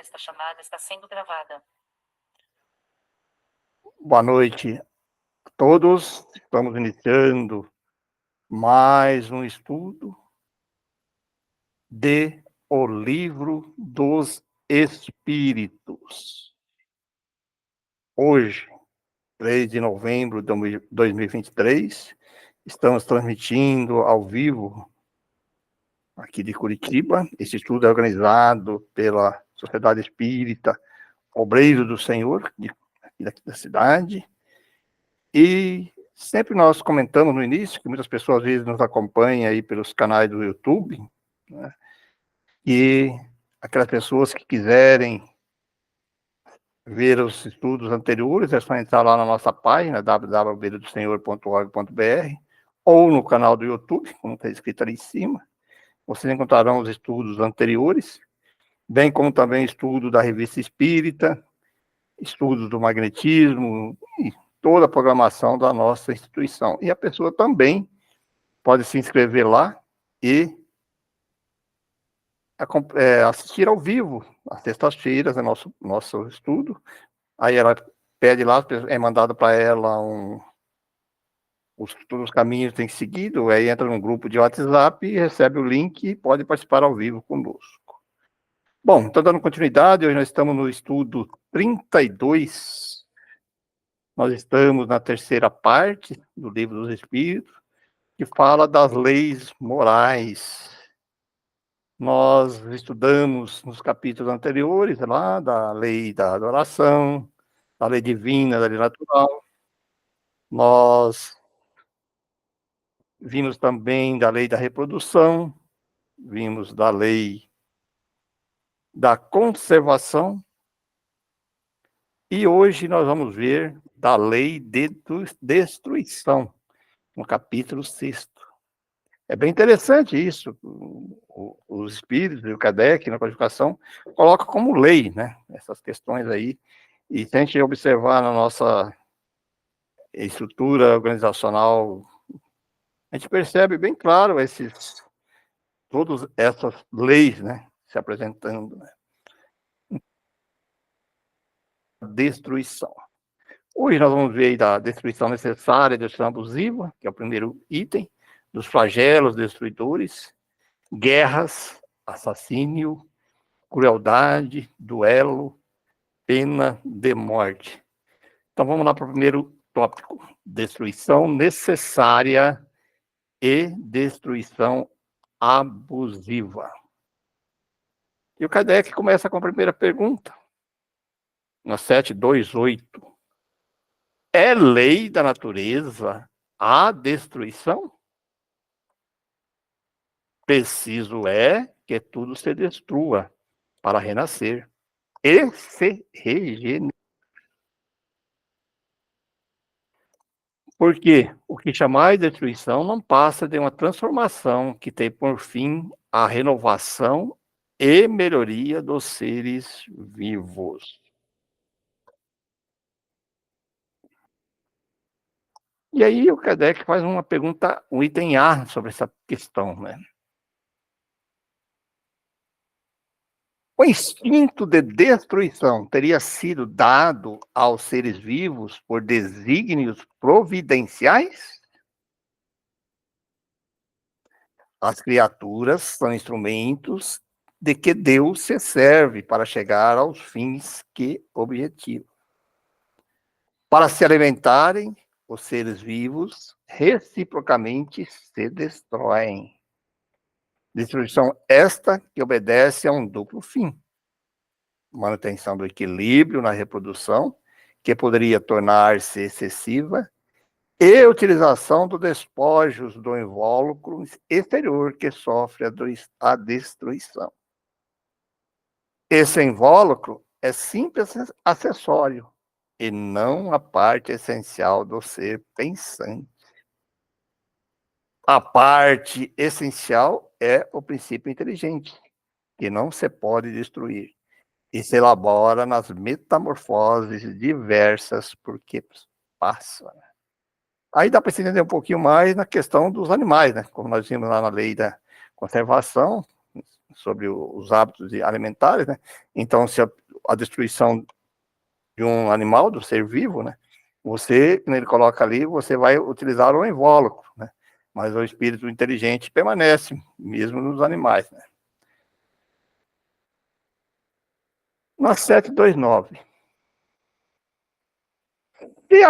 Esta chamada está sendo gravada. Boa noite a todos. Estamos iniciando mais um estudo de O Livro dos Espíritos. Hoje, 3 de novembro de 2023, estamos transmitindo ao vivo aqui de Curitiba. Este estudo é organizado pela Sociedade Espírita Obreiro do Senhor, daqui da cidade. E sempre nós comentamos no início, que muitas pessoas às vezes nos acompanham aí pelos canais do YouTube, né? E aquelas pessoas que quiserem ver os estudos anteriores, é só entrar lá na nossa página, www.obreirodosenhor.org.br, ou no canal do YouTube, como está escrito ali em cima. Vocês encontrarão os estudos anteriores, bem como também estudo da Revista Espírita, estudos do magnetismo, e toda a programação da nossa instituição. E a pessoa também pode se inscrever lá e assistir ao vivo, às sextas-feiras, é nosso estudo. Aí ela pede lá, é mandado para ela todos os caminhos que tem que seguir, aí entra num grupo de WhatsApp e recebe o link e pode participar ao vivo conosco. Bom, então dando continuidade, hoje nós estamos no estudo 32. Nós estamos na terceira parte do Livro dos Espíritos, que fala das leis morais. Nós estudamos nos capítulos anteriores, lá, da lei da adoração, da lei divina, da lei natural. Nós vimos também da lei da reprodução, vimos da lei da conservação, e hoje nós vamos ver da lei de destruição, no capítulo 6. É bem interessante isso. Os espíritos e o Kardec, na codificação, colocam como lei, né, essas questões aí. E se a gente observar na nossa estrutura organizacional, a gente percebe bem claro todas essas leis, né, se apresentando, né? Destruição. Hoje nós vamos ver aí da destruição necessária, destruição abusiva, que é o primeiro item, dos flagelos destruidores, guerras, assassínio, crueldade, duelo, pena de morte. Então vamos lá para o primeiro tópico: destruição necessária e destruição abusiva. E o Kardec começa com a primeira pergunta, na 728. É lei da natureza a destruição? Preciso é que tudo se destrua para renascer e se regenerar. Porque o que chamais de destruição não passa de uma transformação que tem por fim a renovação e melhoria dos seres vivos. E aí o Kardec faz uma pergunta, um item A sobre essa questão, né? O instinto de destruição teria sido dado aos seres vivos por desígnios providenciais? As criaturas são instrumentos de que Deus se serve para chegar aos fins que objetiva. Para se alimentarem, os seres vivos reciprocamente se destroem. Destruição esta que obedece a um duplo fim: manutenção do equilíbrio na reprodução, que poderia tornar-se excessiva, e utilização dos despojos do invólucro exterior que sofre a destruição. Esse invólucro é simples acessório e não a parte essencial do ser pensante. A parte essencial é o princípio inteligente, que não se pode destruir, e se elabora nas metamorfoses diversas por que passa. Aí dá para se entender um pouquinho mais na questão dos animais, né? Como nós vimos lá na lei da conservação, sobre os hábitos alimentares, né? Então, se a destruição de um animal, do ser vivo, né? Você, quando ele coloca ali, você vai utilizar o invólucro, né? Mas o espírito inteligente permanece, mesmo nos animais, né? Na 729. E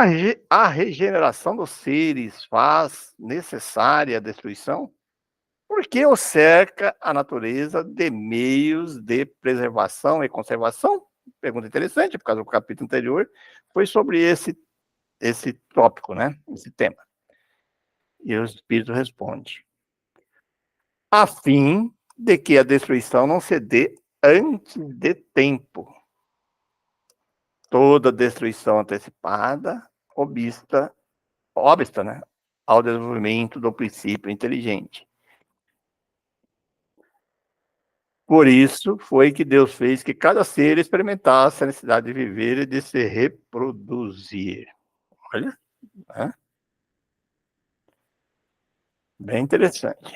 a regeneração dos seres faz necessária a destruição? Porque o cerca a natureza de meios de preservação e conservação? Pergunta interessante, por causa do capítulo anterior, foi sobre esse tópico, né? Esse tema. E o Espírito responde: a fim de que a destruição não se dê antes de tempo. Toda destruição antecipada obsta, né, ao desenvolvimento do princípio inteligente. Por isso foi que Deus fez que cada ser experimentasse a necessidade de viver e de se reproduzir. Olha, né? Bem interessante.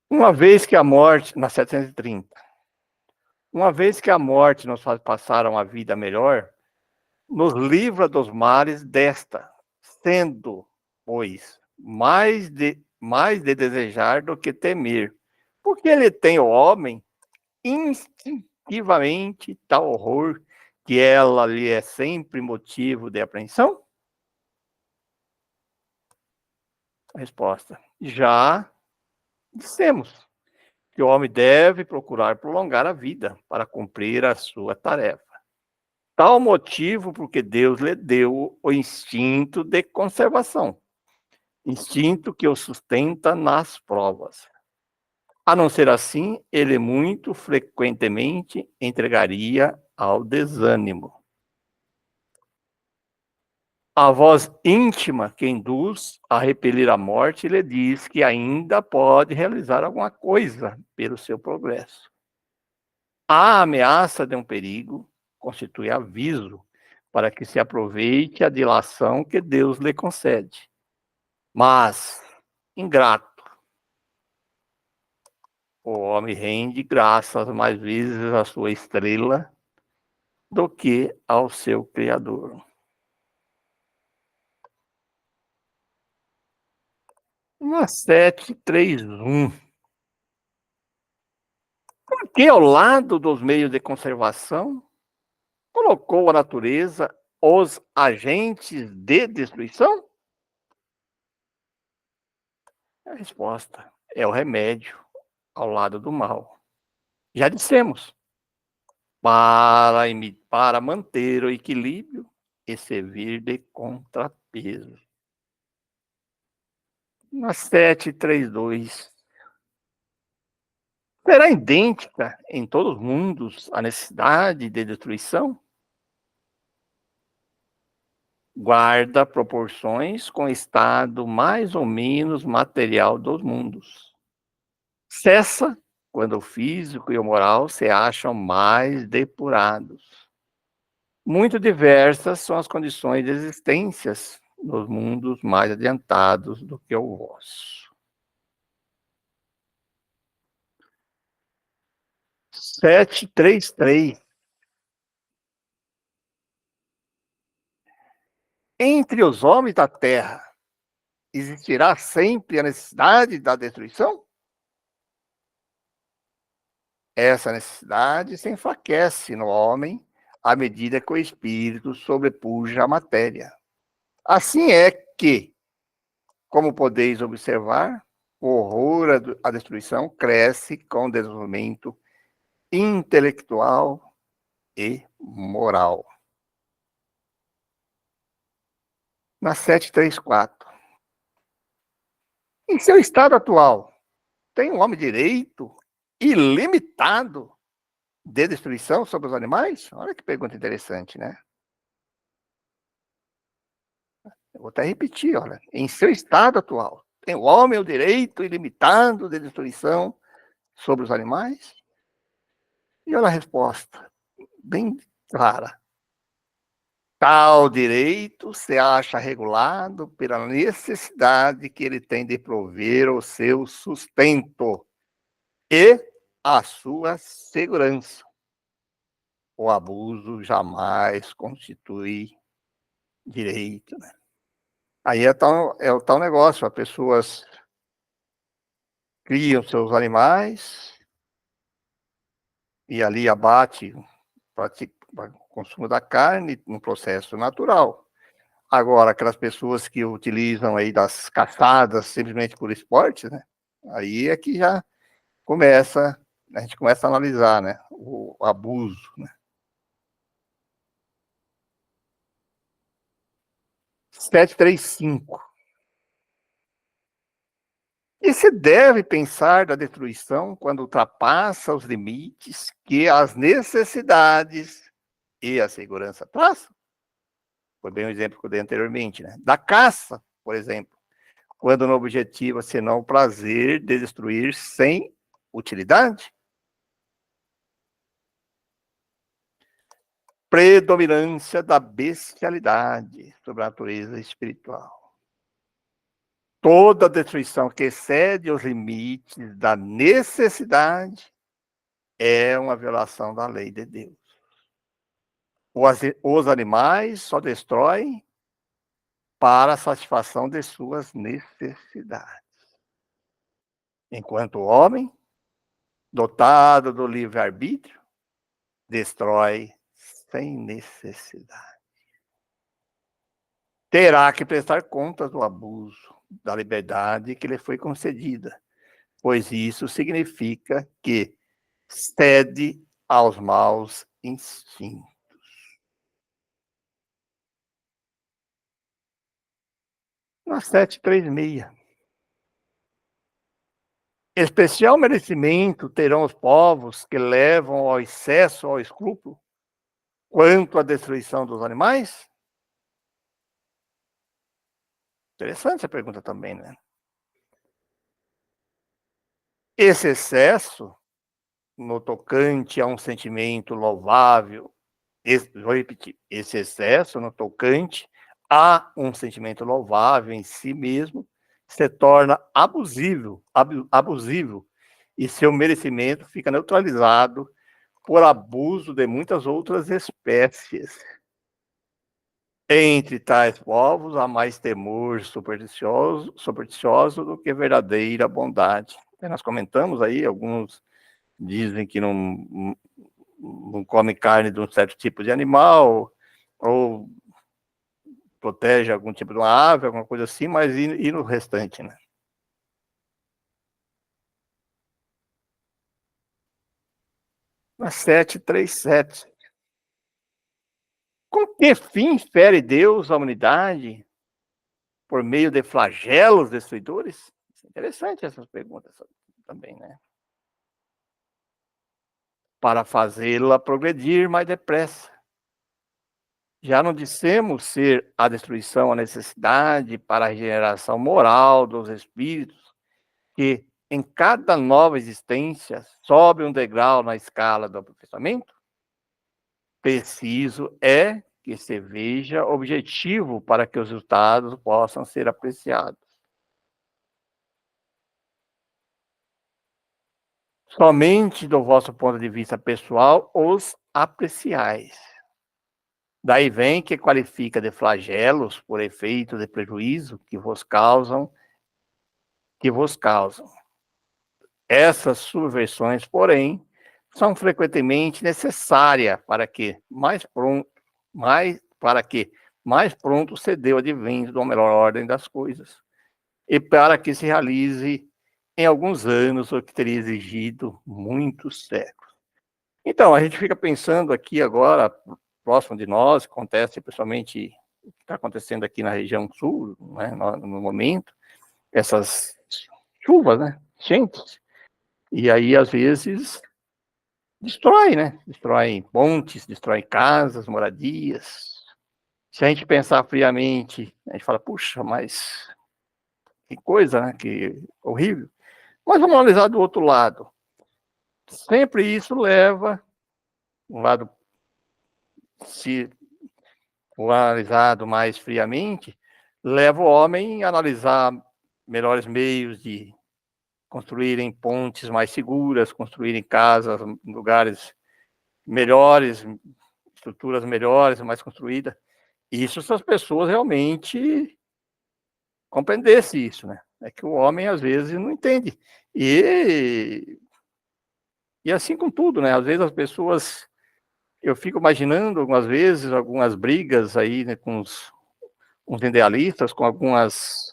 Uma vez que a morte, na 730, uma vez que a morte nos faz passar uma vida melhor, nos livra dos males desta, sendo, pois, mais de desejar do que temer. Porque ele tem o homem instintivamente tal horror que ela lhe é sempre motivo de apreensão? Resposta: já dissemos que o homem deve procurar prolongar a vida para cumprir a sua tarefa. Tal motivo porque Deus lhe deu o instinto de conservação, instinto que o sustenta nas provas. A não ser assim, ele muito frequentemente entregaria ao desânimo. A voz íntima que induz a repelir a morte lhe diz que ainda pode realizar alguma coisa pelo seu progresso. A ameaça de um perigo constitui aviso para que se aproveite a dilação que Deus lhe concede. Mas, ingrato, o homem rende graças mais vezes à sua estrela do que ao seu Criador. Uma 731. Porque ao lado dos meios de conservação, colocou a natureza os agentes de destruição? A resposta é o remédio ao lado do mal. Já dissemos, para manter o equilíbrio e servir de contrapeso. Na 732. Será idêntica em todos os mundos a necessidade de destruição? Guarda proporções com o estado mais ou menos material dos mundos. Cessa quando o físico e o moral se acham mais depurados. Muito diversas são as condições de existências nos mundos mais adiantados do que o vosso. 733. Entre os homens da terra, existirá sempre a necessidade da destruição? Essa necessidade se enfraquece no homem à medida que o espírito sobrepuja a matéria. Assim é que, como podeis observar, o horror à destruição cresce com o desenvolvimento intelectual e moral. Na 734. Em seu estado atual, tem o homem direito ilimitado de destruição sobre os animais? Olha que pergunta interessante, né? Eu vou até repetir, olha. Em seu estado atual, tem o homem o direito ilimitado de destruição sobre os animais? E olha a resposta, bem clara. Tal direito se acha regulado pela necessidade que ele tem de prover o seu sustento e a sua segurança. O abuso jamais constitui direito, né? Aí é o tal negócio, as pessoas criam seus animais e ali abate o consumo da carne no processo natural. Agora, aquelas pessoas que utilizam aí das caçadas simplesmente por esporte, né? Aí é que já começa, a gente começa a analisar, né? O abuso, né? 735. E se deve pensar da destruição quando ultrapassa os limites que as necessidades e a segurança traçam? Foi bem o exemplo que eu dei anteriormente, né? Da caça, por exemplo, quando no objetivo senão o prazer de destruir sem utilidade. Predominância da bestialidade sobre a natureza espiritual. Toda destruição que excede os limites da necessidade é uma violação da lei de Deus. Os animais só destroem para a satisfação de suas necessidades. Enquanto o homem, dotado do livre-arbítrio, destrói sem necessidade. Terá que prestar contas do abuso da liberdade que lhe foi concedida, pois isso significa que cede aos maus instintos. Na 736. Especial merecimento terão os povos que levam ao excesso, ao escrúpulo, quanto à destruição dos animais? Interessante essa pergunta também, né? Esse excesso, no tocante a um sentimento louvável, vou repetir, esse excesso no tocante a um sentimento louvável em si mesmo, se torna abusivo, e seu merecimento fica neutralizado por abuso de muitas outras espécies. Entre tais povos, há mais temor supersticioso do que verdadeira bondade. Nós comentamos aí, alguns dizem que não come carne de um certo tipo de animal, ou protege algum tipo de uma ave, alguma coisa assim, mas e no restante, né? Na 737. Com que fim fere Deus a humanidade por meio de flagelos destruidores? Interessante essas perguntas também, né? Para fazê-la progredir mais depressa. Já não dissemos ser a destruição a necessidade para a regeneração moral dos espíritos, que em cada nova existência sobe um degrau na escala do aperfeiçoamento? Preciso é que se veja objetivo para que os resultados possam ser apreciados. Somente do vosso ponto de vista pessoal os apreciais. Daí vem que qualifica de flagelos por efeito de prejuízo que vos causam. Essas subversões, porém, são frequentemente necessárias para que mais pronto se dê o advento da melhor ordem das coisas, e para que se realize em alguns anos o que teria exigido muitos séculos. Então, a gente fica pensando aqui agora, próximo de nós, acontece principalmente o que está acontecendo aqui na região sul, né, no momento, essas chuvas, né, enchentes, e aí, às vezes, destrói, né? Destrói pontes, destrói casas, moradias. Se a gente pensar friamente, a gente fala, puxa, mas que coisa, né? Que horrível. Mas vamos analisar do outro lado. Sempre isso leva, um lado, se ou analisado mais friamente, leva o homem a analisar melhores meios de construírem pontes mais seguras, construírem casas, lugares melhores, estruturas melhores, mais construídas. Isso se as pessoas realmente compreendessem isso, né? É que o homem, às vezes, não entende. E assim com tudo, né? Às vezes as pessoas... Eu fico imaginando, algumas vezes, algumas brigas aí, né, com uns idealistas, com algumas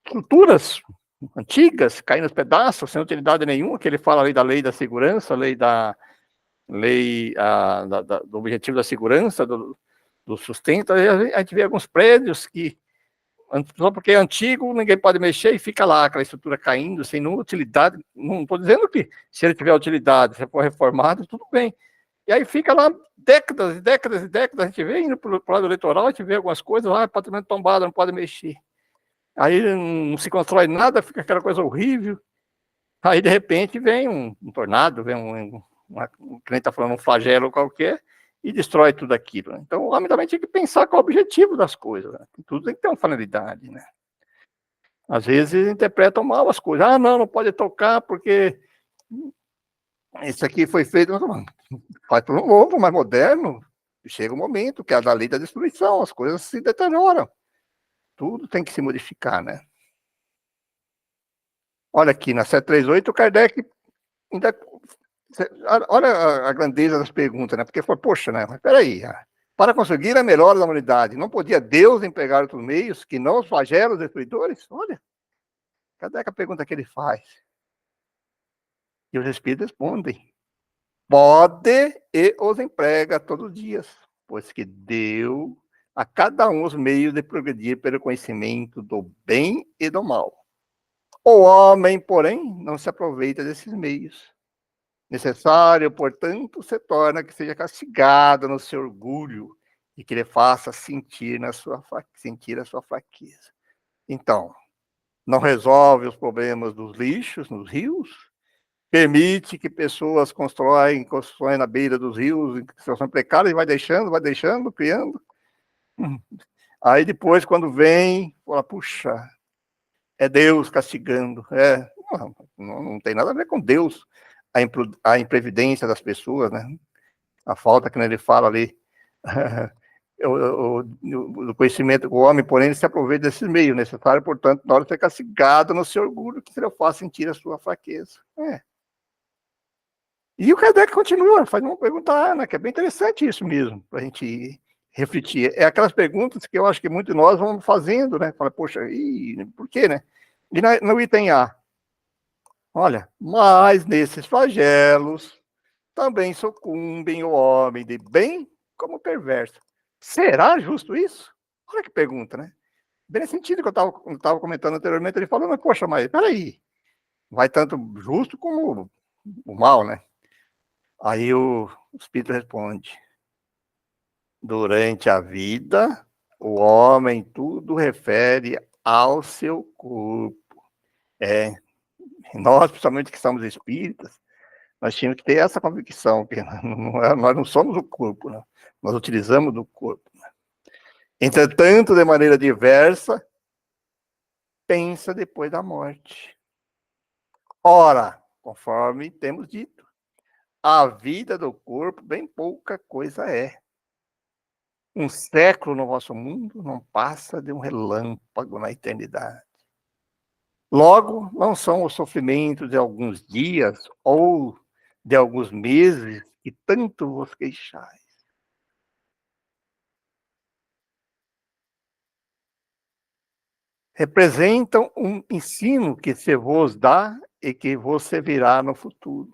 estruturas antigas, caindo aos pedaços, sem utilidade nenhuma, que ele fala ali da lei da segurança, do objetivo da segurança, do sustento. A gente vê alguns prédios que, só porque é antigo, ninguém pode mexer e fica lá, aquela estrutura caindo, sem nenhuma utilidade. Não estou dizendo que se ele tiver utilidade, se for reformado, tudo bem. E aí fica lá décadas e décadas e décadas, a gente vê, indo para o lado eleitoral, a gente vê algumas coisas lá, patrimônio tombado, não pode mexer. Aí não se constrói nada, fica aquela coisa horrível. Aí, de repente, vem um tornado, vem um cliente está falando, um flagelo qualquer, e destrói tudo aquilo. Então, o homem também tinha que pensar qual é o objetivo das coisas. Né? Tudo tem que ter uma finalidade. Né? Às vezes, interpretam mal as coisas. Ah, não pode tocar porque isso aqui foi feito... Faz para um novo, mais moderno. Chega um momento que é da lei da destruição, as coisas se deterioram. Tudo tem que se modificar, né? Olha aqui, na 738, o Kardec ainda... Olha a grandeza das perguntas, né? Porque foi, poxa, né? Mas peraí, para conseguir a melhora da humanidade, não podia Deus empregar outros meios que não os flagelos destruidores? Olha, cadê a pergunta que ele faz? E os Espíritos respondem: pode e os emprega todos os dias, pois que deu a cada um os meios de progredir pelo conhecimento do bem e do mal. O homem, porém, não se aproveita desses meios. Necessário, portanto, se torna que seja castigado no seu orgulho e que ele faça sentir a sua fraqueza. Então, não resolve os problemas dos lixos nos rios, permite que pessoas constroem na beira dos rios em situação precária e vai deixando, criando. Aí depois, quando vem, fala, puxa, é Deus castigando. Não tem nada a ver com Deus, a imprevidência das pessoas, né? A falta que ele fala ali, o conhecimento, o homem, porém, ele se aproveita desses meios necessários, portanto, na hora de ser castigado no seu orgulho, que se ele faça sentir a sua fraqueza. E o Kardec continua, faz uma pergunta, né, que é bem interessante isso mesmo, para a gente refletir. É aquelas perguntas que eu acho que muitos de nós vamos fazendo, né? Fala, poxa, por quê, né? E no item A, olha, mas nesses flagelos também sucumbem o homem de bem como perverso. Será justo isso? Olha que pergunta, né? Bem nesse sentido que eu estava comentando anteriormente, ele falou, mas poxa, mas peraí, vai tanto justo como o mal, né? Aí o Espírito responde: durante a vida, o homem tudo refere ao seu corpo. Nós, principalmente que somos espíritas, nós tínhamos que ter essa convicção, que nós não somos o corpo, né? Nós utilizamos o corpo. Né? Entretanto, de maneira diversa, pensa depois da morte. Ora, conforme temos dito, a vida do corpo bem pouca coisa é. Um século no vosso mundo não passa de um relâmpago na eternidade. Logo, não são os sofrimentos de alguns dias ou de alguns meses que tanto vos queixais. Representam um ensino que se vos dá e que vos servirá no futuro.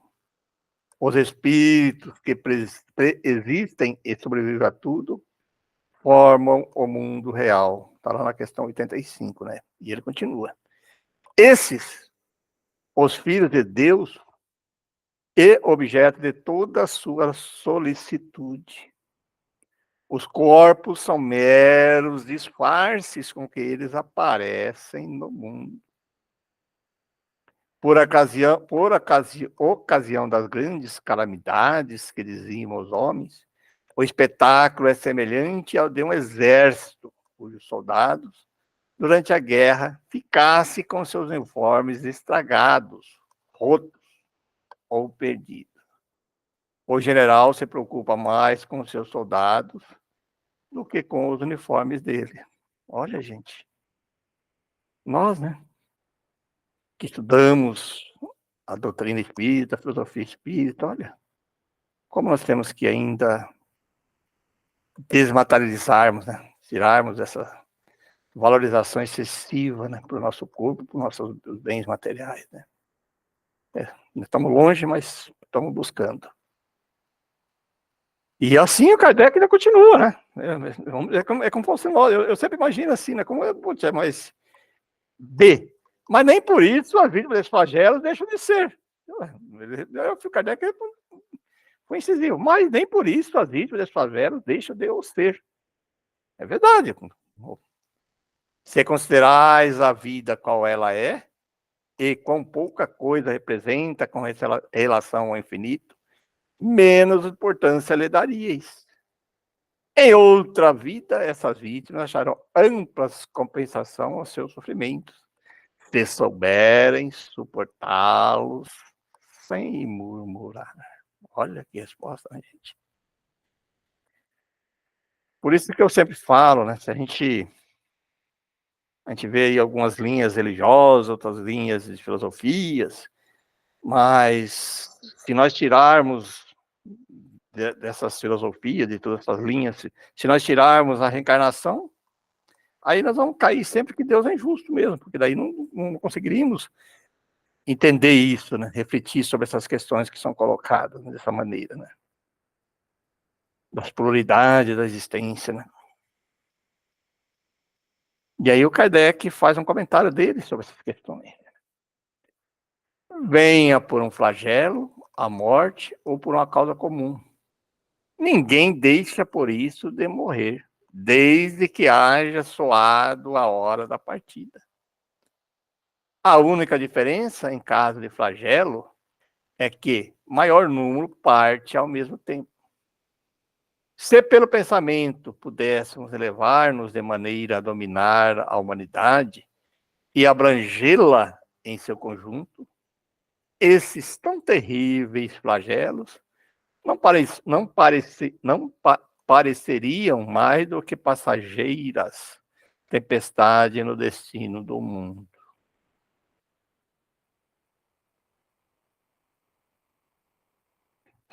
Os espíritos que existem e sobrevivem a tudo formam o mundo real. Está lá na questão 85, né? E ele continua. Esses, os filhos de Deus, e objeto de toda a sua solicitude. Os corpos são meros disfarces com que eles aparecem no mundo. Por ocasião das grandes calamidades que diziam os homens, O espetáculo é semelhante ao de um exército, cujos soldados, durante a guerra, ficassem com seus uniformes estragados, rotos ou perdidos. O general se preocupa mais com seus soldados do que com os uniformes dele. Olha, gente, nós, né, que estudamos a doutrina espírita, a filosofia espírita, olha, como nós temos que ainda desmaterializarmos, né, tirarmos essa valorização excessiva, né, para o nosso corpo, para os nossos bens materiais, né. Estamos longe, mas estamos buscando. E assim o Kardec ainda continua, né? É como fosse nós. Eu sempre imagino assim, né? Como, putz, mas Mas nem por isso as vítimas desses flagelos deixam de ser. O Kardec foi incisivo. Mas nem por isso as vítimas desses flagelos deixam de o ser. É verdade. Se considerais a vida qual ela é, e quão pouca coisa representa com relação ao infinito, menos importância lhe daríeis. Em outra vida, essas vítimas acharão amplas compensação aos seus sofrimentos, se souberem suportá-los sem murmurar. Olha que resposta, né, gente? Por isso que eu sempre falo, né? Se a gente vê aí algumas linhas religiosas, outras linhas de filosofias, mas se nós tirarmos dessas filosofias, de todas essas linhas, se nós tirarmos a reencarnação, aí nós vamos cair sempre que Deus é injusto mesmo, porque daí não conseguiríamos entender isso, né? Refletir sobre essas questões que são colocadas dessa maneira, né? Das pluralidades da existência, né? E aí o Kardec faz um comentário dele sobre essas questões. Venha por um flagelo, a morte, ou por uma causa comum. Ninguém deixa por isso de morrer, desde que haja soado a hora da partida. A única diferença, em caso de flagelo, é que maior número parte ao mesmo tempo. Se pelo pensamento pudéssemos elevar-nos de maneira a dominar a humanidade e abrangê-la em seu conjunto, esses tão terríveis flagelos não pareceriam mais do que passageiras tempestade no destino do mundo.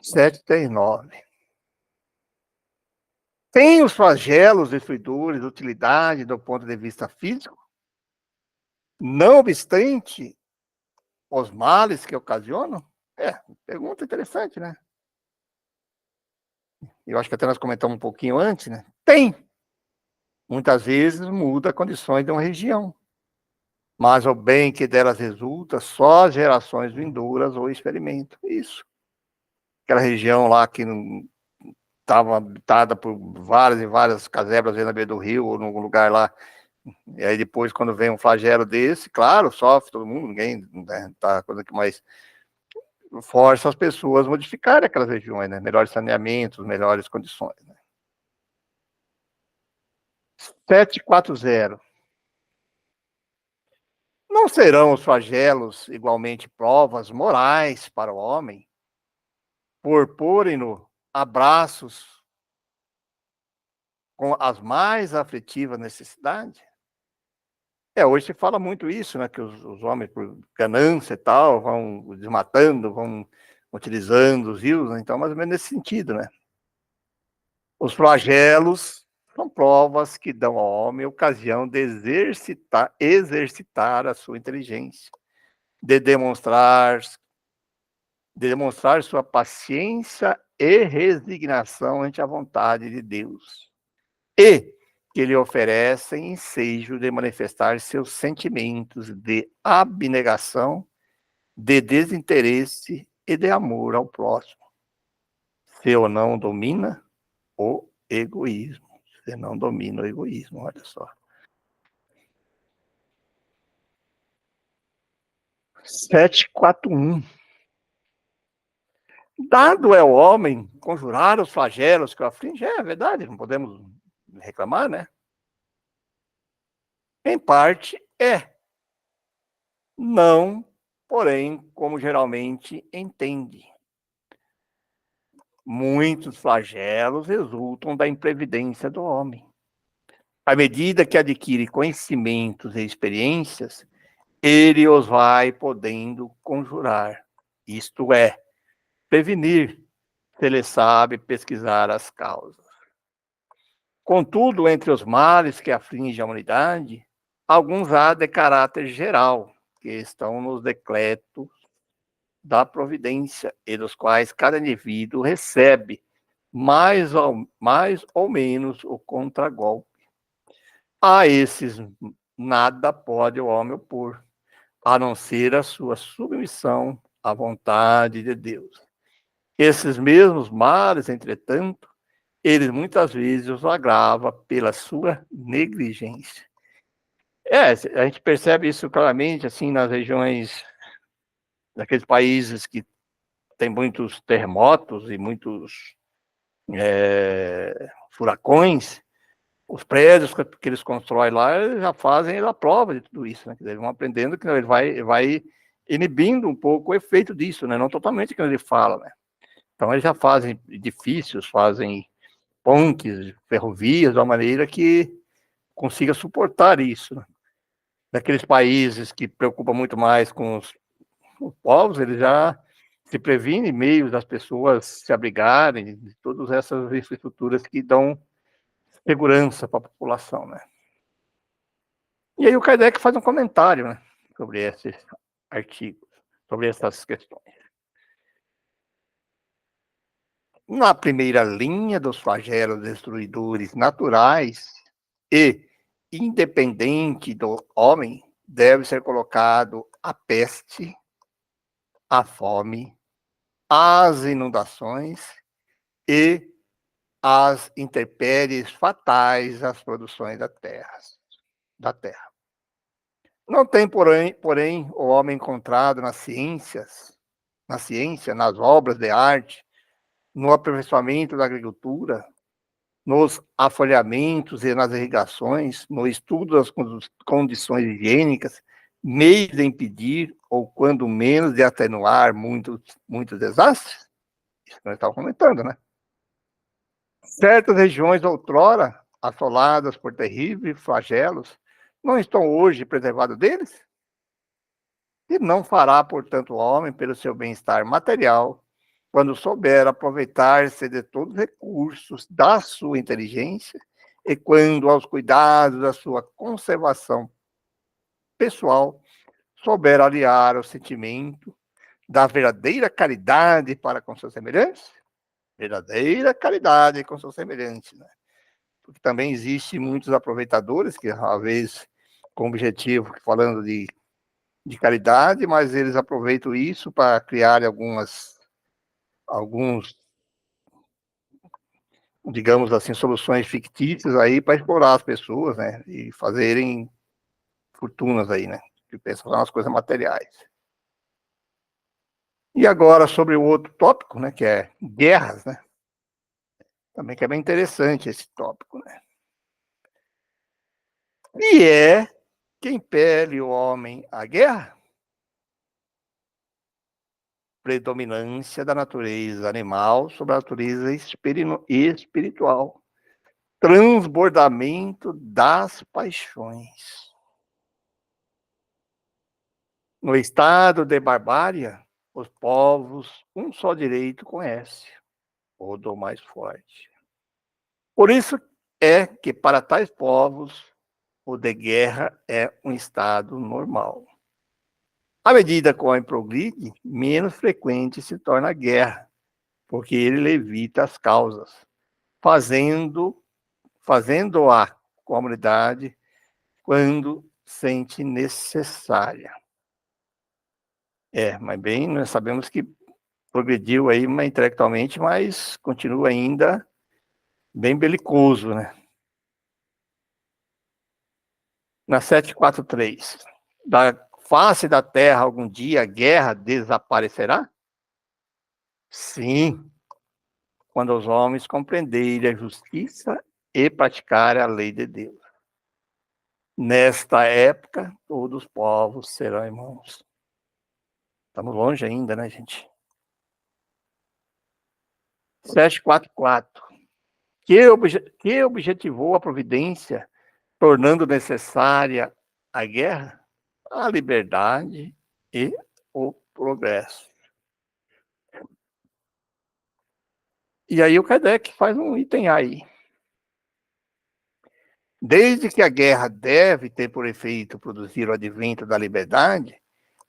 Sete tem nove. Tem os flagelos destruidores utilidade do ponto de vista físico? Não obstante os males que ocasionam? Pergunta interessante, né? Eu acho que até nós comentamos um pouquinho antes, né? Tem. Muitas vezes muda as condições de uma região. Mas o bem que delas resulta, só as gerações vindouras ou experimentam isso. Aquela região lá que não estava habitada por várias e várias casebras na beira do rio, ou num lugar lá. E aí depois, quando vem um flagelo desse, claro, sofre todo mundo, ninguém, né, tá, coisa que mais força as pessoas a modificarem aquelas regiões, né? Melhores saneamentos, melhores condições. Né? 740. Não serão os flagelos igualmente provas morais para o homem, por porem-no abraços com as mais aflitivas necessidades? Hoje se fala muito isso, né? Que os homens, por ganância e tal, vão desmatando, vão utilizando os rios, né? Então, mais ou menos nesse sentido, né? Os flagelos são provas que dão ao homem a ocasião de exercitar a sua inteligência, de demonstrar sua paciência e resignação ante a vontade de Deus. E que lhe oferecem ensejo de manifestar seus sentimentos de abnegação, de desinteresse e de amor ao próximo. Se ou não domina o egoísmo. Se não domina o egoísmo, olha só. 741. Dado é o homem conjurar os flagelos que o aflige, é verdade, não podemos reclamar, né? Em parte é, não, porém, como geralmente entende. Muitos flagelos resultam da imprevidência do homem. À medida que adquire conhecimentos e experiências, ele os vai podendo conjurar, isto é, prevenir, se ele sabe pesquisar as causas. Contudo, entre os males que afligem a humanidade, alguns há de caráter geral, que estão nos decretos da providência, e dos quais cada indivíduo recebe mais ou menos o contragolpe. A esses nada pode o homem opor, a não ser a sua submissão à vontade de Deus. Esses mesmos males, entretanto, eles muitas vezes os agrava pela sua negligência. A gente percebe isso claramente, assim, nas regiões, daqueles países que tem muitos terremotos e muitos furacões. Os prédios que eles constroem lá, eles já fazem a prova de tudo isso, né? Eles vão aprendendo que ele vai inibindo um pouco o efeito disso, né? Não totalmente como ele fala, né? Então eles já fazem edifícios, fazem pontes, ferrovias, de uma maneira que consiga suportar isso, né? Naqueles países que preocupam muito mais com os povos, eles já se previnem meios das pessoas se abrigarem, de todas essas infraestruturas que dão segurança para a população, né? E aí o Kardec faz um comentário, né, sobre esses artigos, sobre essas questões. Na primeira linha dos flagelos destruidores naturais e independente do homem, deve ser colocado a peste, a fome, as inundações e as intempéries fatais às produções da terra. Não tem, porém, o homem encontrado nas ciência, nas obras de arte, no aperfeiçoamento da agricultura, nos afolhamentos e nas irrigações, no estudo das condições higiênicas, meios de impedir, ou quando menos, de atenuar muitos desastres? Isso que nós estávamos comentando, né? Certas regiões outrora assoladas por terríveis flagelos não estão hoje preservadas deles? E não fará, portanto, o homem pelo seu bem-estar material, quando souber aproveitar-se de todos os recursos da sua inteligência e quando, aos cuidados da sua conservação pessoal, souber aliar o sentimento da verdadeira caridade para com seus semelhantes? Verdadeira caridade com seus semelhantes, né? Porque também existe muitos aproveitadores que, às vezes, com objetivo, falando de caridade, mas eles aproveitam isso para criar alguns, digamos assim, soluções fictícias aí para explorar as pessoas, né? E fazerem fortunas aí, né? Que pensam nas coisas materiais. E agora sobre o outro tópico, né? Que é guerras, né? Também que é bem interessante esse tópico, né? E é que impele o homem à guerra? Predominância da natureza animal sobre a natureza espiritual. Transbordamento das paixões. No estado de barbárie, os povos um só direito conhecem, o do mais forte. Por isso é que para tais povos o de guerra é um estado normal. À medida que o homem progride, menos frequente se torna a guerra, porque ele evita as causas, fazendo-a comunidade quando sente necessária. Mas bem, nós sabemos que progrediu aí intelectualmente, mas continua ainda bem belicoso, né? Na 743, da face da terra algum dia a guerra desaparecerá? Sim, quando os homens compreenderem a justiça e praticarem a lei de Deus. Nesta época, todos os povos serão irmãos. Estamos longe ainda, né, gente? 744. Que objetivou a providência, tornando necessária a guerra, a liberdade e o progresso. E aí o Kardec faz um item aí. Desde que a guerra deve ter por efeito produzir o advento da liberdade,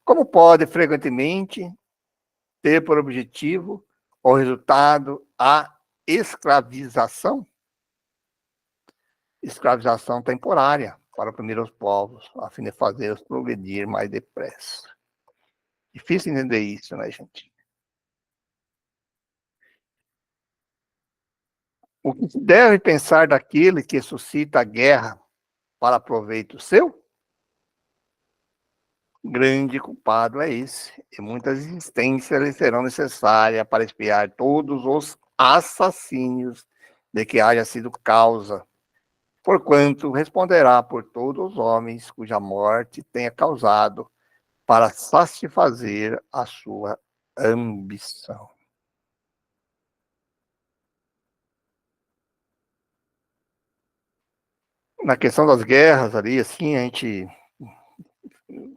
como pode frequentemente ter por objetivo ou resultado a escravização? Escravização temporária para oprimir os povos, a fim de fazê-los progredir mais depressa. Difícil entender isso, né, gente? O que se deve pensar daquele que suscita a guerra para proveito seu? Grande culpado é esse, e muitas existências lhe serão necessárias para expiar todos os assassínios de que haja sido causa, porquanto responderá por todos os homens cuja morte tenha causado, para satisfazer a sua ambição. Na questão das guerras ali, assim, a gente,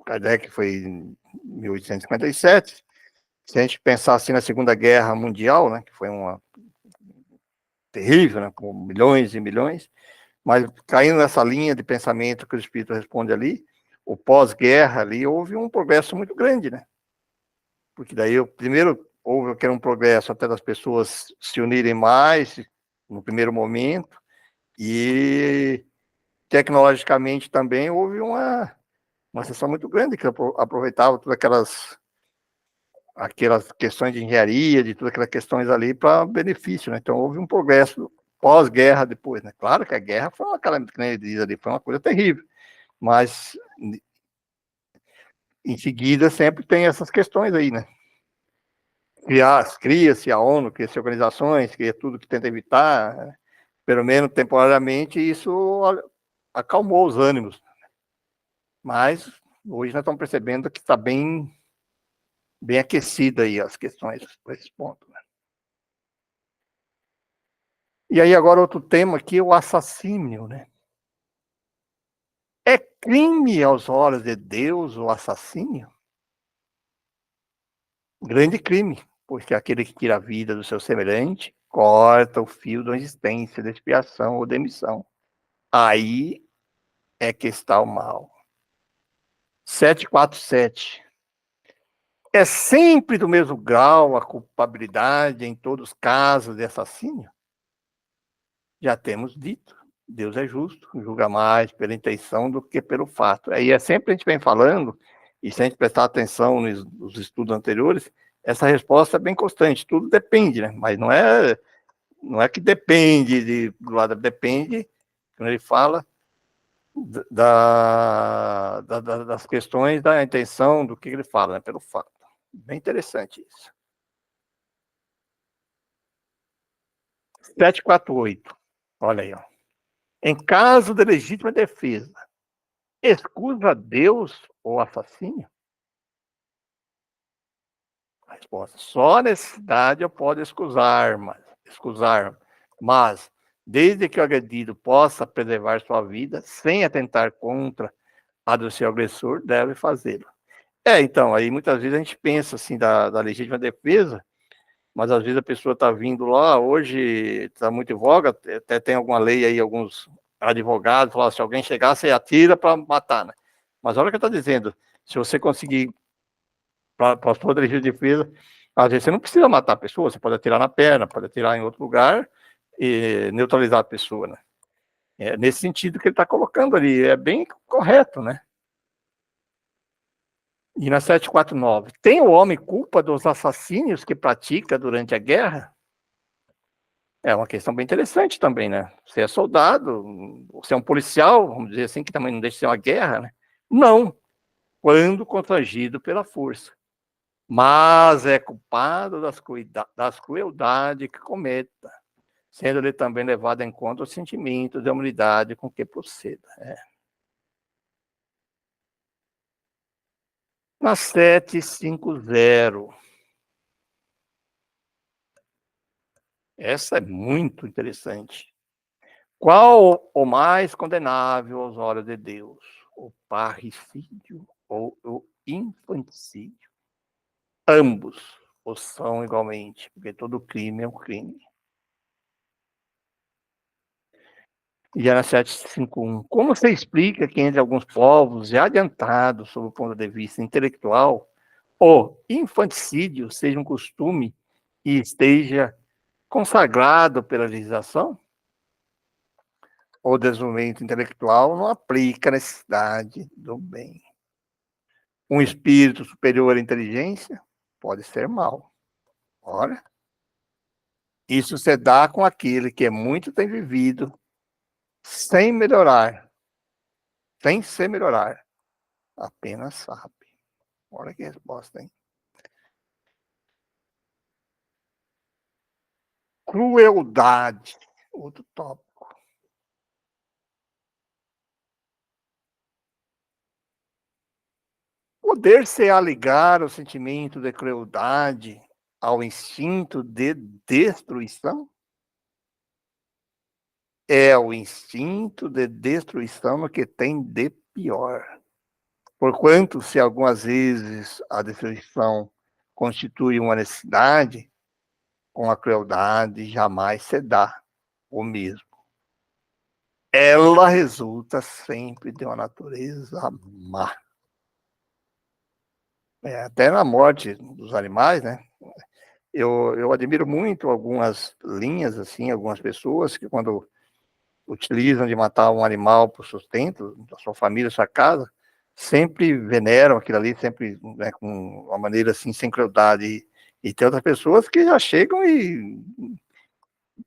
Kardec foi em 1857, se a gente pensar assim na Segunda Guerra Mundial, né, que foi uma terrível, né, com milhões e milhões, mas caindo nessa linha de pensamento que o Espírito responde ali, o pós-guerra ali, houve um progresso muito grande, né? Porque daí, primeiro, houve um progresso até das pessoas se unirem mais, no primeiro momento, e tecnologicamente também houve uma seção muito grande que aproveitava todas aquelas questões de engenharia, de todas aquelas questões ali para benefício, né? Então houve um progresso pós-guerra depois, né? Claro que a guerra foi uma calamidade, que nem ele diz ali, foi uma coisa terrível, mas em seguida sempre tem essas questões aí, né? Cria-se a ONU, cria-se organizações, cria tudo que tenta evitar, né? Pelo menos temporariamente, isso acalmou os ânimos. Mas hoje nós estamos percebendo que está bem aquecida aí as questões por esse ponto. Né? E aí agora outro tema aqui, o assassínio, né? É crime aos olhos de Deus o assassínio? Grande crime, porque aquele que tira a vida do seu semelhante corta o fio da existência de expiação ou demissão. Aí é que está o mal. 747. É sempre do mesmo grau a culpabilidade em todos os casos de assassínio? Já temos dito, Deus é justo, julga mais pela intenção do que pelo fato. Aí é sempre a gente vem falando, e se a gente prestar atenção nos estudos anteriores, essa resposta é bem constante, tudo depende, né? Mas não é que depende do lado, depende, quando ele fala, das questões da intenção, do que ele fala, né? Pelo fato. Bem interessante isso. 748. Olha aí, ó. Em caso de legítima defesa, excusa Deus o assassínio? A resposta: só a necessidade eu posso excusar, mas desde que o agredido possa preservar sua vida sem atentar contra a do seu agressor, deve fazê-lo. Então, aí muitas vezes a gente pensa assim da legítima defesa, mas às vezes a pessoa está vindo lá, hoje está muito em voga, até tem alguma lei aí, alguns advogados falam, se alguém chegar, você atira para matar, né? Mas olha o que está dizendo, se você conseguir, para a sua legítima defesa, às vezes você não precisa matar a pessoa, você pode atirar na perna, pode atirar em outro lugar e neutralizar a pessoa, né? É nesse sentido que ele está colocando ali, é bem correto, né? E na 749, tem o homem culpa dos assassínios que pratica durante a guerra? É uma questão bem interessante também, né? Você é soldado, você é um policial, vamos dizer assim, que também não deixa de ser uma guerra, né? Não, quando constrangido pela força. mas é culpado das crueldades que cometa, sendo-lhe também levado em conta os sentimentos de humanidade com que proceda. Na 750, essa é muito interessante. Qual o mais condenável aos olhos de Deus? O parricídio ou o infanticídio? Ambos o são igualmente, porque todo crime é um crime. E era 751. Como você explica que entre alguns povos já adiantados sob o ponto de vista intelectual, o infanticídio seja um costume e esteja consagrado pela legislação? O desenvolvimento intelectual não aplica a necessidade do bem. Um espírito superior à inteligência pode ser mal. Ora, isso se dá com aquele que muito tem vivido sem melhorar, sem se melhorar, apenas sabe. Olha que resposta, hein? Crueldade, outro tópico. Poder-se aligar o sentimento de crueldade ao instinto de destruição? É o instinto de destruição no que tem de pior. Porquanto, se algumas vezes a destruição constitui uma necessidade, com a crueldade jamais se dá o mesmo. Ela resulta sempre de uma natureza má. Até na morte dos animais, né? Eu admiro muito algumas linhas, assim, algumas pessoas que quando utilizam de matar um animal para o sustento da sua família, da sua casa, sempre veneram aquilo ali, sempre, né, com uma maneira assim, sem crueldade. E tem outras pessoas que já chegam e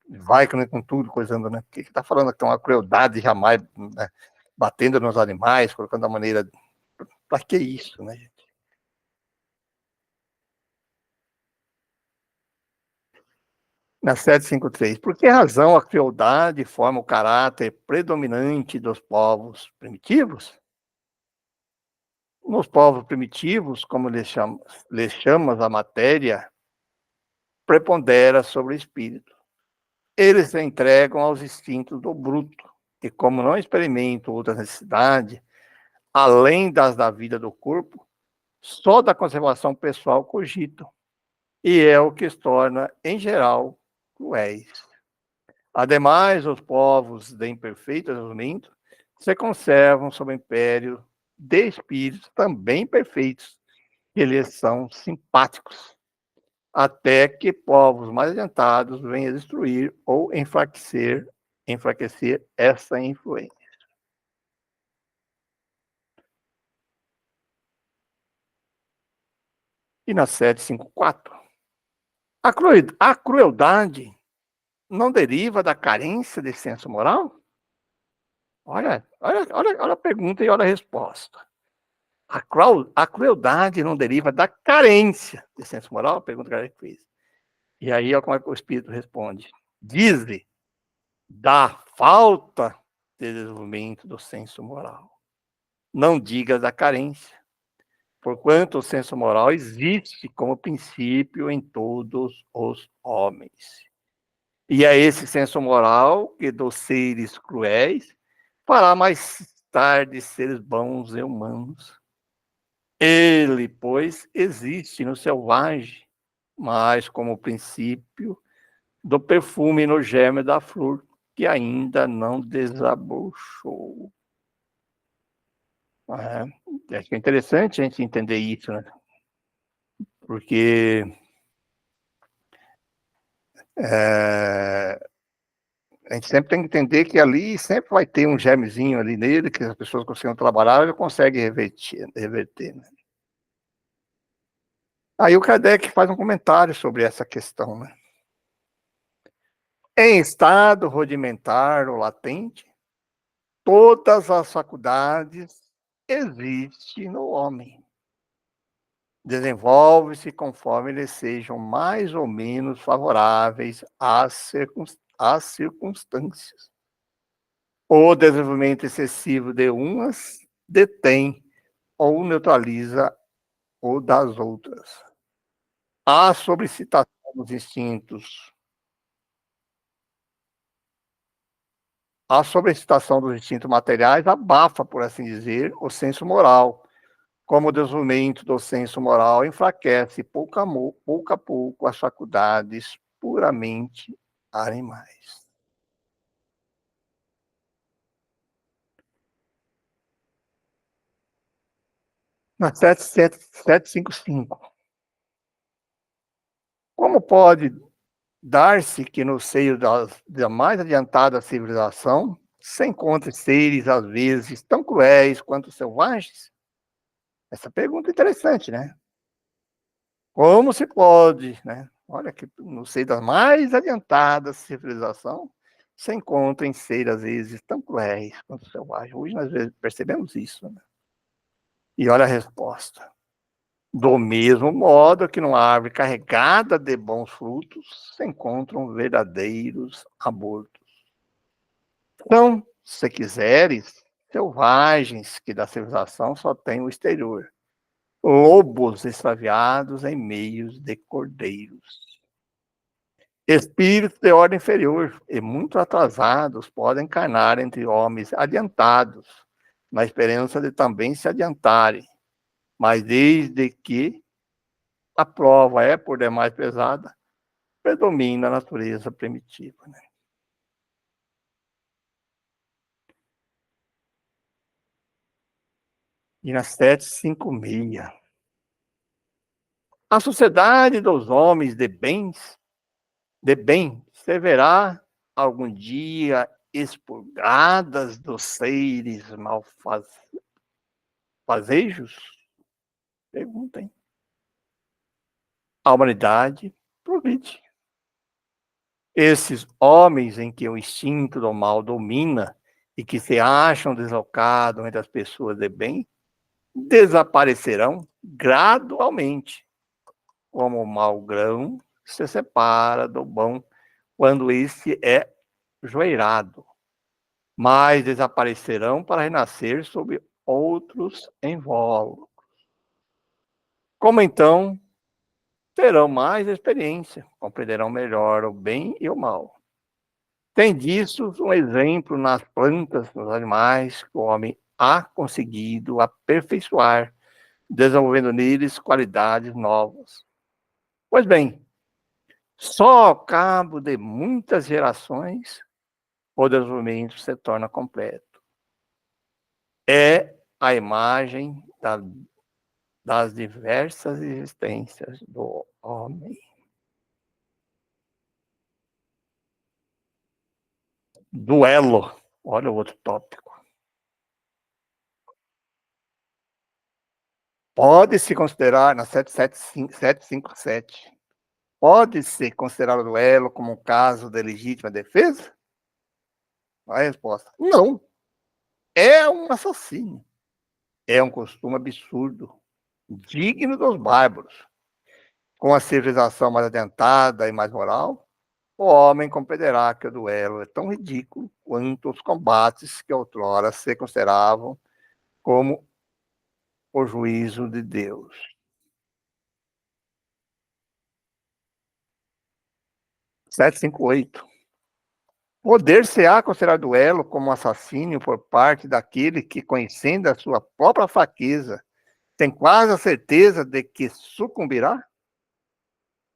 vai com tudo, coisando, né? Porque está falando que tem uma crueldade jamais, né, batendo nos animais, colocando da maneira. Para que isso, né, gente? Na 753, por que razão a crueldade forma o caráter predominante dos povos primitivos? Nos povos primitivos, como lhes chamas a matéria, prepondera sobre o espírito. Eles se entregam aos instintos do bruto, e como não experimentam outra necessidade, além das da vida do corpo, só da conservação pessoal cogitam, e é o que os torna, em geral, cruéis. Ademais, os povos de imperfeito desenvolvimento se conservam sob o império de espíritos também perfeitos, que lhes são simpáticos, até que povos mais adiantados venham a destruir ou enfraquecer essa influência. E na 754, a crueldade não deriva da carência de senso moral? Olha a pergunta e olha a resposta. A crueldade não deriva da carência de senso moral? Pergunta que ela fez. E aí, olha como é que o Espírito responde. Diz-lhe da falta de desenvolvimento do senso moral. Não digas da carência, porquanto o senso moral existe como princípio em todos os homens. E é esse senso moral que dos seres cruéis fará mais tarde seres bons e humanos. Ele, pois, existe no selvagem, mas como princípio do perfume no germe da flor, que ainda não desabrochou. Acho que é interessante a gente entender isso, né? Porque a gente sempre tem que entender que ali sempre vai ter um germezinho ali nele, que as pessoas conseguem trabalhar e conseguem reverter, né? Aí o Kardec faz um comentário sobre essa questão, né? Em estado rudimentar ou latente, todas as faculdades existem no homem. desenvolve-se conforme eles sejam mais ou menos favoráveis às circunstâncias. O desenvolvimento excessivo de umas detém ou neutraliza o das outras. A sobrecitação dos instintos. A sobrecitação dos instintos materiais abafa, por assim dizer, o senso moral, como o desenvolvimento do senso moral enfraquece pouco a pouco as faculdades puramente animais. Na 755. Como pode dar-se que no seio da mais adiantada civilização se encontre seres, às vezes, tão cruéis quanto selvagens? Essa pergunta é interessante, né? Como se pode, né? Olha que no seio da mais adiantada civilização se encontram seres, às vezes, tão cruéis quanto selvagens. Hoje nós percebemos isso, né? E olha a resposta. Do mesmo modo que numa árvore carregada de bons frutos se encontram verdadeiros abortos. Então, se quiseres, selvagens que da civilização só têm o exterior, lobos extraviados em meios de cordeiros. Espíritos de ordem inferior e muito atrasados podem encarnar entre homens adiantados, na esperança de também se adiantarem, mas desde que a prova é por demais pesada, predomina a natureza primitiva. Né? E na 756, a sociedade dos homens de bem, se verá algum dia expurgadas dos seres malfazejos? Perguntem. A humanidade progride. Esses homens em que o instinto do mal domina e que se acham deslocados entre as pessoas de bem, desaparecerão gradualmente, como o mau grão se separa do bom quando este é joeirado, mas desaparecerão para renascer sob outros invólucros. Como então terão mais experiência, compreenderão melhor o bem e o mal. Tem disso um exemplo nas plantas, nos animais, que o homem há conseguido aperfeiçoar, desenvolvendo neles qualidades novas. Pois bem, só ao cabo de muitas gerações o desenvolvimento se torna completo. É a imagem das diversas existências do homem. Duelo. Olha o outro tópico. Pode-se considerar, na 757, pode-se considerar o duelo como um caso de legítima defesa? A resposta: não. É um assassínio. É um costume absurdo, digno dos bárbaros. Com a civilização mais adiantada e mais moral, o homem compreenderá que o duelo é tão ridículo quanto os combates que outrora se consideravam como o juízo de Deus. 758. Poder-se-á considerar duelo como assassínio por parte daquele que, conhecendo a sua própria fraqueza, tem quase a certeza de que sucumbirá?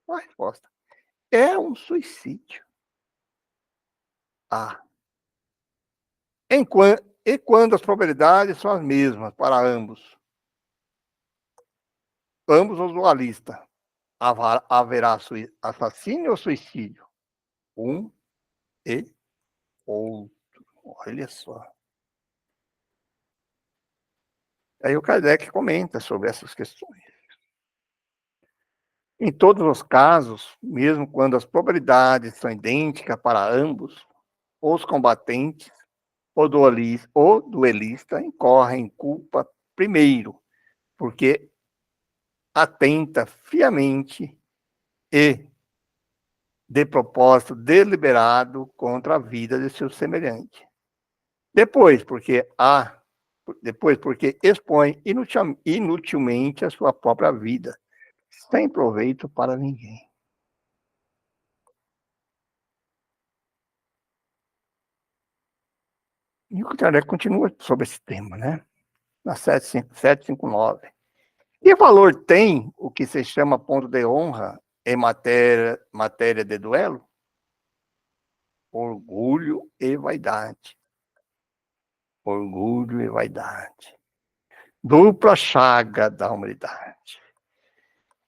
A resposta: é um suicídio. Ah. E quando as probabilidades são as mesmas para ambos? Ambos os dualistas. Haverá assassínio ou suicídio? Um e outro. Olha só. Aí o Kardec comenta sobre essas questões. Em todos os casos, mesmo quando as probabilidades são idênticas para ambos, os combatentes, o duelista incorre em culpa primeiro, porque atenta fiamente e de propósito deliberado contra a vida de seu semelhante. Depois, porque expõe inutilmente a sua própria vida, sem proveito para ninguém. E o Kardec continua sobre esse tema, né? Na 759. Que valor tem o que se chama ponto de honra em matéria de duelo? Orgulho e vaidade. Orgulho e vaidade. Dupla chaga da humanidade.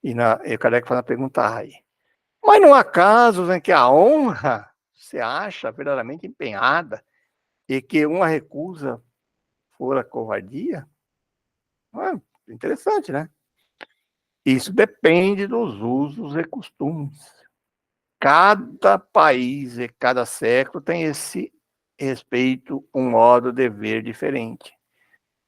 E o Kardec faz uma pergunta aí. Mas não há casos em que a honra se acha verdadeiramente empenhada e que uma recusa fora covardia? Ah, interessante, né? Isso depende dos usos e costumes. Cada país e cada século tem esse respeito, um modo de ver diferente.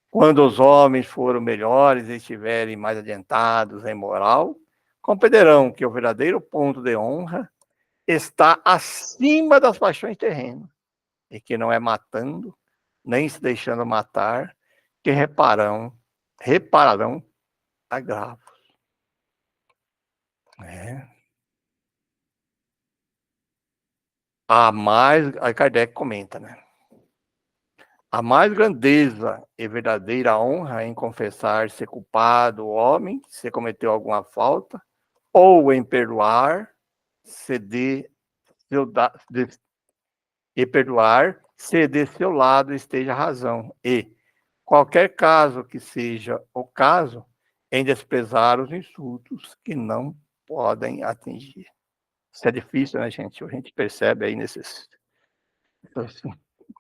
Quando os homens foram melhores e estiverem mais adiantados em moral, compreenderão que o verdadeiro ponto de honra está acima das paixões terrenas e que não é matando, nem se deixando matar, que repararão agravos. É. Aí Kardec comenta, né? A mais grandeza e verdadeira honra em confessar ser culpado o homem, se cometeu alguma falta, ou em perdoar, se de seu, de, e perdoar, se de seu lado esteja a razão, e, qualquer caso que seja o caso, em desprezar os insultos que não podem atingir. Isso é difícil, né, gente? A gente percebe aí nesses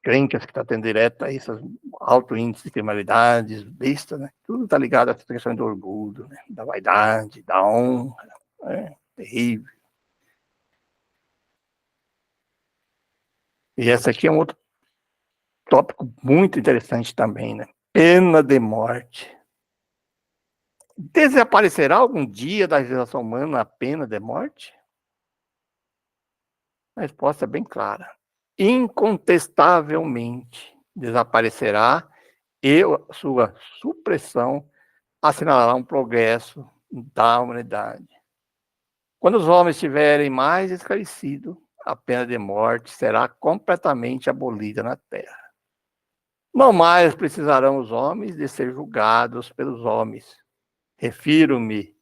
crenças que está tendo direto aí, esses alto índice de criminalidades, besta, né? Tudo está ligado a essa questão do orgulho, né? Da vaidade, da honra, né? Terrível. E essa aqui é um outro tópico muito interessante também, né? Pena de morte. Desaparecerá algum dia da legislação humana a pena de morte? A resposta é bem clara. Incontestavelmente desaparecerá e sua supressão assinalará um progresso da humanidade. Quando os homens estiverem mais esclarecidos, a pena de morte será completamente abolida na Terra. Não mais precisarão os homens de ser julgados pelos homens. Refiro-me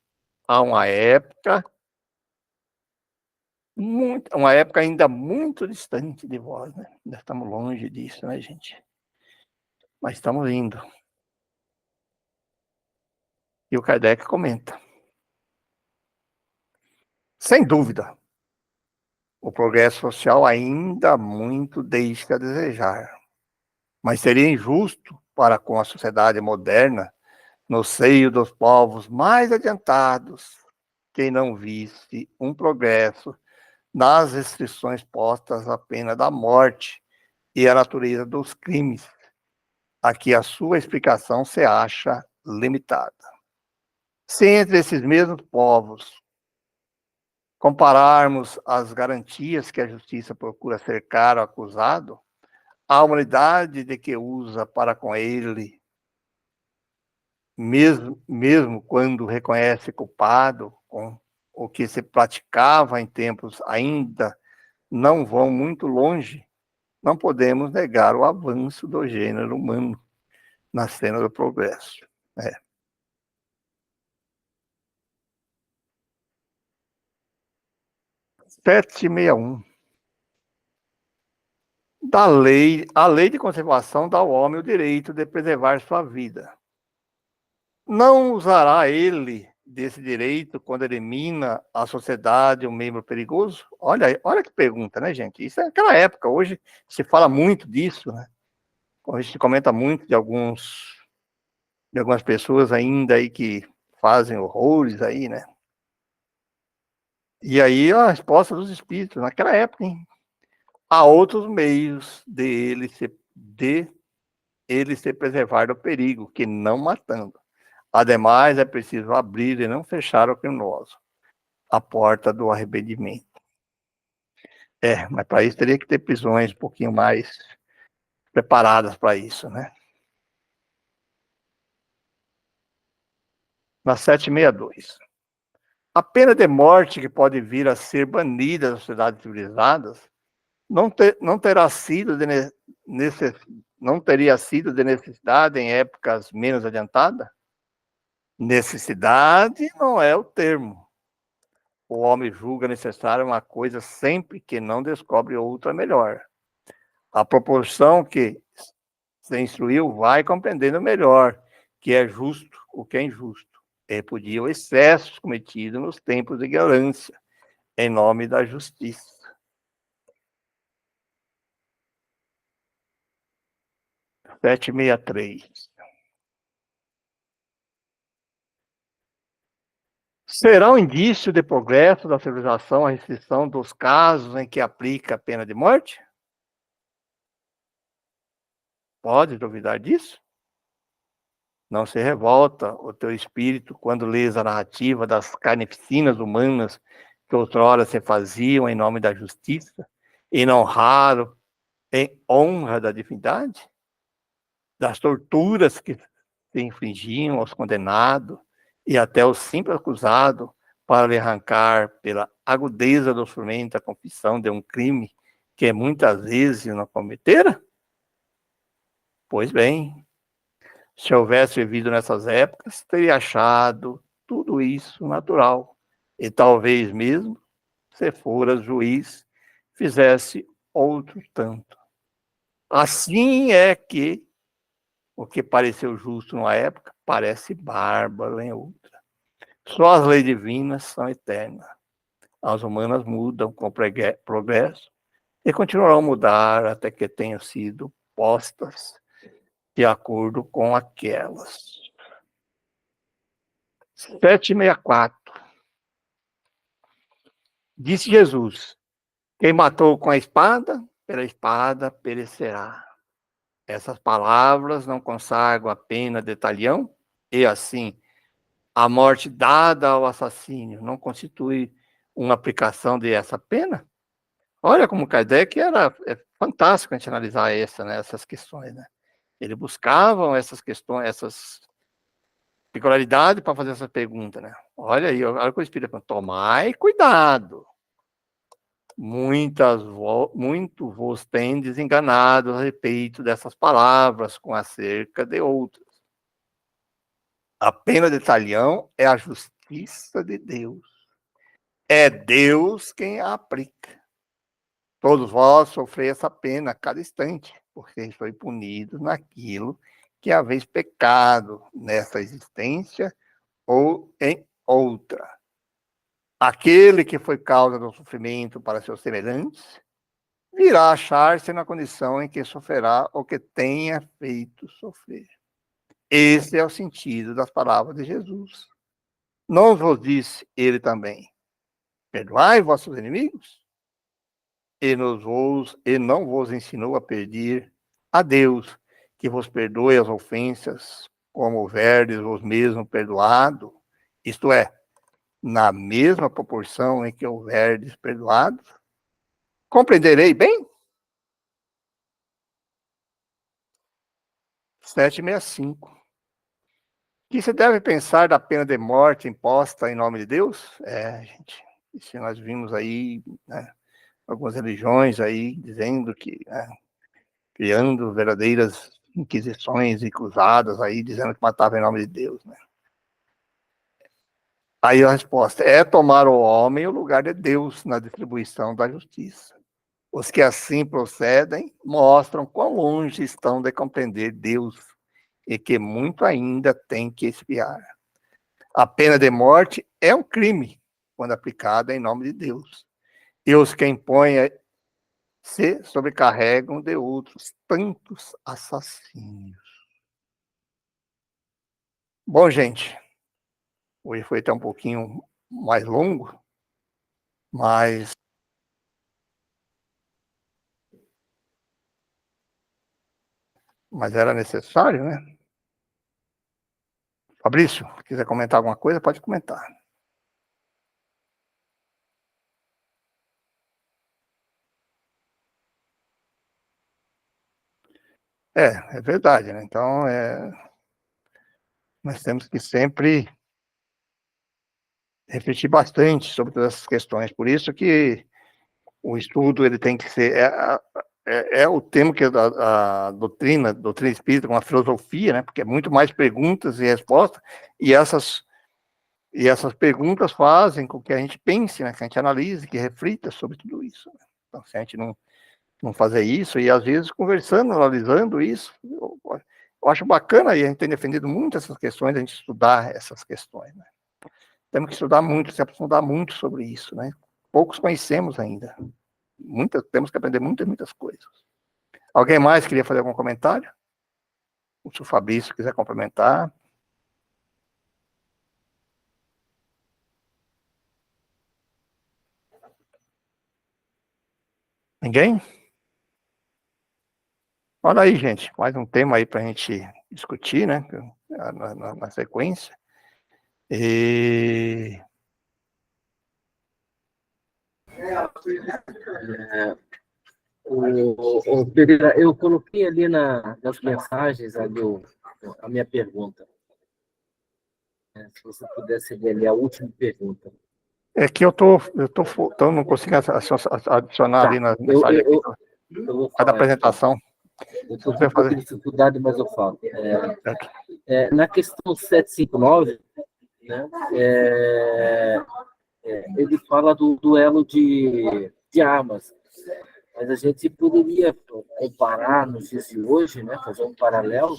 a uma época ainda muito distante de vós, né? Ainda estamos longe disso, né, gente? Mas estamos indo. E o Kardec comenta. Sem dúvida, o progresso social ainda muito deixa a desejar. Mas seria injusto para com a sociedade moderna, no seio dos povos mais adiantados, quem não visse um progresso nas restrições postas à pena da morte e à natureza dos crimes, a que a sua explicação se acha limitada. Se entre esses mesmos povos compararmos as garantias que a justiça procura cercar ao acusado, a humanidade de que usa para com ele, mesmo quando reconhece culpado, com o que se praticava em tempos ainda não vão muito longe, não podemos negar o avanço do gênero humano na cena do progresso. 761. A lei de conservação dá ao homem o direito de preservar sua vida. Não usará ele desse direito quando elimina a sociedade um membro perigoso? Olha que pergunta, né, gente? Isso é aquela época. Hoje se fala muito disso, né? Hoje se comenta muito de algumas pessoas ainda aí que fazem horrores aí, né? E aí a resposta dos espíritos, naquela época, hein? Há outros meios de ele se preservar do perigo, que não matando. Ademais, é preciso abrir e não fechar ao criminoso a porta do arrependimento. Mas para isso teria que ter prisões um pouquinho mais preparadas para isso, né? Na 762. A pena de morte que pode vir a ser banida das sociedades civilizadas não terá sido não teria sido de necessidade em épocas menos adiantadas? Necessidade não é o termo. O homem julga necessária uma coisa sempre que não descobre outra melhor. A proporção que se instruiu vai compreendendo melhor que é justo o que é injusto. Repudia os excessos cometidos nos tempos de ignorância, em nome da justiça. 763. Será um indício de progresso da civilização a restrição dos casos em que aplica a pena de morte? Pode duvidar disso? Não se revolta o teu espírito quando lês a narrativa das carnificinas humanas que outrora se faziam em nome da justiça, e não raro em honra da divindade? Das torturas que se infligiam aos condenados e até ao simples acusado para lhe arrancar pela agudeza do sofrimento a confissão de um crime que muitas vezes não cometera? Pois bem, se houvesse vivido nessas épocas, teria achado tudo isso natural. E talvez mesmo, se fora juiz, fizesse outro tanto. Assim é que o que pareceu justo numa época parece bárbaro em outra. Só as leis divinas são eternas. As humanas mudam com progresso e continuarão a mudar até que tenham sido postas de acordo com aquelas. 764. Disse Jesus: quem matou com a espada, pela espada perecerá. Essas palavras não consagram a pena de talião, e assim, a morte dada ao assassínio não constitui uma aplicação de essa pena? Olha como Kardec é fantástico a gente analisar essas questões, né? Ele buscavam essas questões, essas peculiaridades para fazer essa pergunta, né? Olha aí, olha o que o Espírito falou: tomai cuidado. Muito vos tendes enganado a respeito dessas palavras com acerca de outras. A pena de talião é a justiça de Deus. É Deus quem a aplica. Todos vós sofreis essa pena a cada instante, porque foi punido naquilo que haveis pecado nessa existência ou em outra. Aquele que foi causa do sofrimento para seus semelhantes, virá achar-se na condição em que sofrerá o que tenha feito sofrer. Esse é o sentido das palavras de Jesus. Não vos disse ele também: perdoai vossos inimigos? E não vos ensinou a pedir a Deus que vos perdoe as ofensas, como verdes vos mesmo perdoado, isto é, na mesma proporção em que houverdes perdoado? Compreenderei bem? 765. Que se deve pensar da pena de morte imposta em nome de Deus? Gente, isso nós vimos aí, né, algumas religiões aí dizendo que, criando verdadeiras inquisições e cruzadas aí, dizendo que matava em nome de Deus, né? Aí a resposta é tomar o homem o lugar de Deus na distribuição da justiça. Os que assim procedem mostram quão longe estão de compreender Deus e que muito ainda tem que expiar. A pena de morte é um crime quando aplicada em nome de Deus. E os que impõem se sobrecarregam de outros tantos assassínios. Bom, gente, hoje foi até um pouquinho mais longo, mas era necessário, né? Fabrício, se quiser comentar alguma coisa, pode comentar. É verdade, né? Então, nós temos que sempre refletir bastante sobre todas essas questões. Por isso que o estudo ele tem que ser o tema que a doutrina espírita com a filosofia, né? Porque é muito mais perguntas e respostas, e essas perguntas fazem com que a gente pense, né? Que a gente analise, que reflita sobre tudo isso. Né? Então, se a gente não fazer isso, e às vezes conversando, analisando isso, eu acho bacana, e a gente tem defendido muito essas questões, a gente estudar essas questões, né? Temos que estudar muito, se aprofundar muito sobre isso, né? Poucos conhecemos ainda. Temos que aprender muitas coisas. Alguém mais queria fazer algum comentário? Se o Fabrício quiser complementar. Ninguém? Olha aí, gente, mais um tema aí para a gente discutir, né? Na sequência. E Pereira, eu coloquei ali nas mensagens a minha pergunta. Se você pudesse ler ali a última pergunta. É que eu não consigo adicionar ali na mensagem da apresentação. Eu estou com um pouco de dificuldade, mas eu falo. Na questão 759, né, ele fala do duelo de armas. Mas a gente poderia comparar nos dias de hoje, né, fazer um paralelo.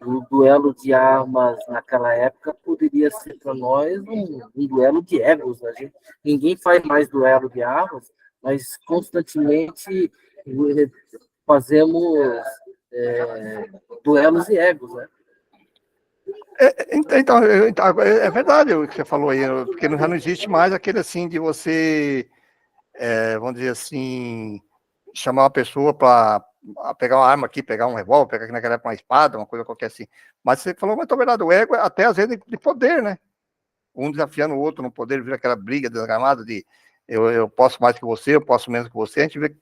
O duelo de armas naquela época poderia ser para nós um duelo de egos. Né? Ninguém faz mais duelo de armas, mas constantemente fazemos duelos de egos, né? Então, é verdade o que você falou aí, porque já não existe mais aquele assim de você, vamos dizer assim, chamar uma pessoa para pegar uma arma aqui, pegar um revólver, pegar aqui naquela época uma espada, uma coisa qualquer assim. Mas você falou, mas na verdade, o ego até às vezes de poder, né? Um desafiando o outro no poder, vira aquela briga desgramada de eu posso mais que você, eu posso menos que você. A gente vê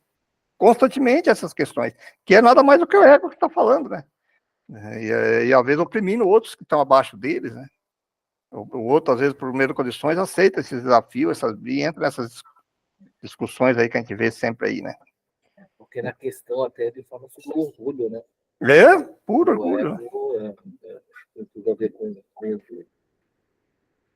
constantemente essas questões, que é nada mais do que o ego que está falando, né? E às vezes oprimindo outros que estão abaixo deles, né? O outro, às vezes, por meio de condições, aceita esses desafios, e entra nessas discussões aí que a gente vê sempre aí, né? Porque na questão até ele fala sobre o orgulho, né? Puro orgulho. Tem tudo a ver com orgulho.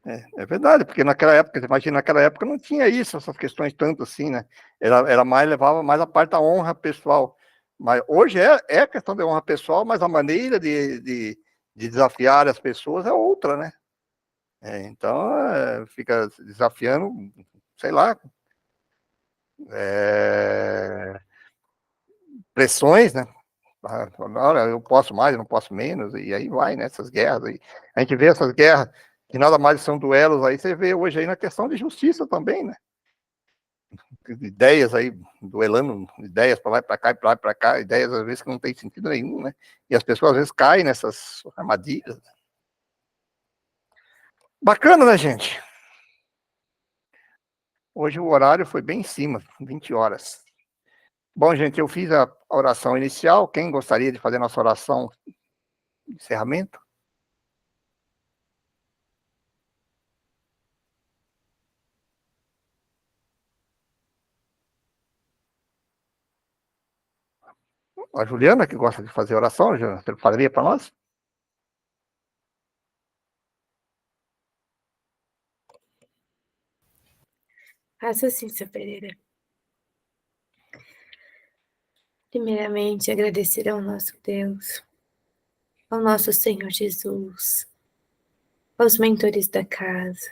É verdade, porque naquela época, imagina, naquela época não tinha isso, essas questões tanto assim, né? Levava mais a parte da honra pessoal. Mas hoje é questão de honra pessoal, mas a maneira de desafiar as pessoas é outra, né? Então, fica desafiando, sei lá, pressões, né? Olha, eu posso mais, eu não posso menos, e aí vai, né? Essas guerras aí. A gente vê essas guerras, que nada mais são duelos aí, você vê hoje aí na questão de justiça também, né? Ideias aí, duelando, ideias para lá e para cá, e para lá e para cá, ideias às vezes que não tem sentido nenhum, né? E as pessoas às vezes caem nessas armadilhas. Bacana, né, gente? Hoje o horário foi bem em cima, 20 horas. Bom, gente, eu fiz a oração inicial. Quem gostaria de fazer nossa oração de encerramento? A Juliana, que gosta de fazer oração, você faria para nós? Faça assim, seu Pereira. Primeiramente, agradecer ao nosso Deus, ao nosso Senhor Jesus, aos mentores da casa,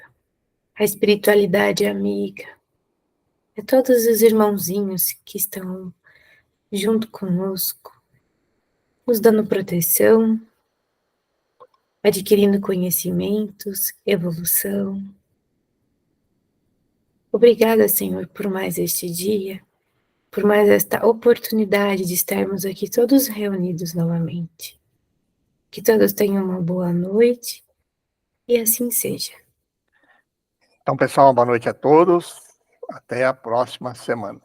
à espiritualidade amiga, a todos os irmãozinhos que estão junto conosco, nos dando proteção, adquirindo conhecimentos, evolução. Obrigada, Senhor, por mais este dia, por mais esta oportunidade de estarmos aqui todos reunidos novamente. Que todos tenham uma boa noite e assim seja. Então, pessoal, boa noite a todos. Até a próxima semana.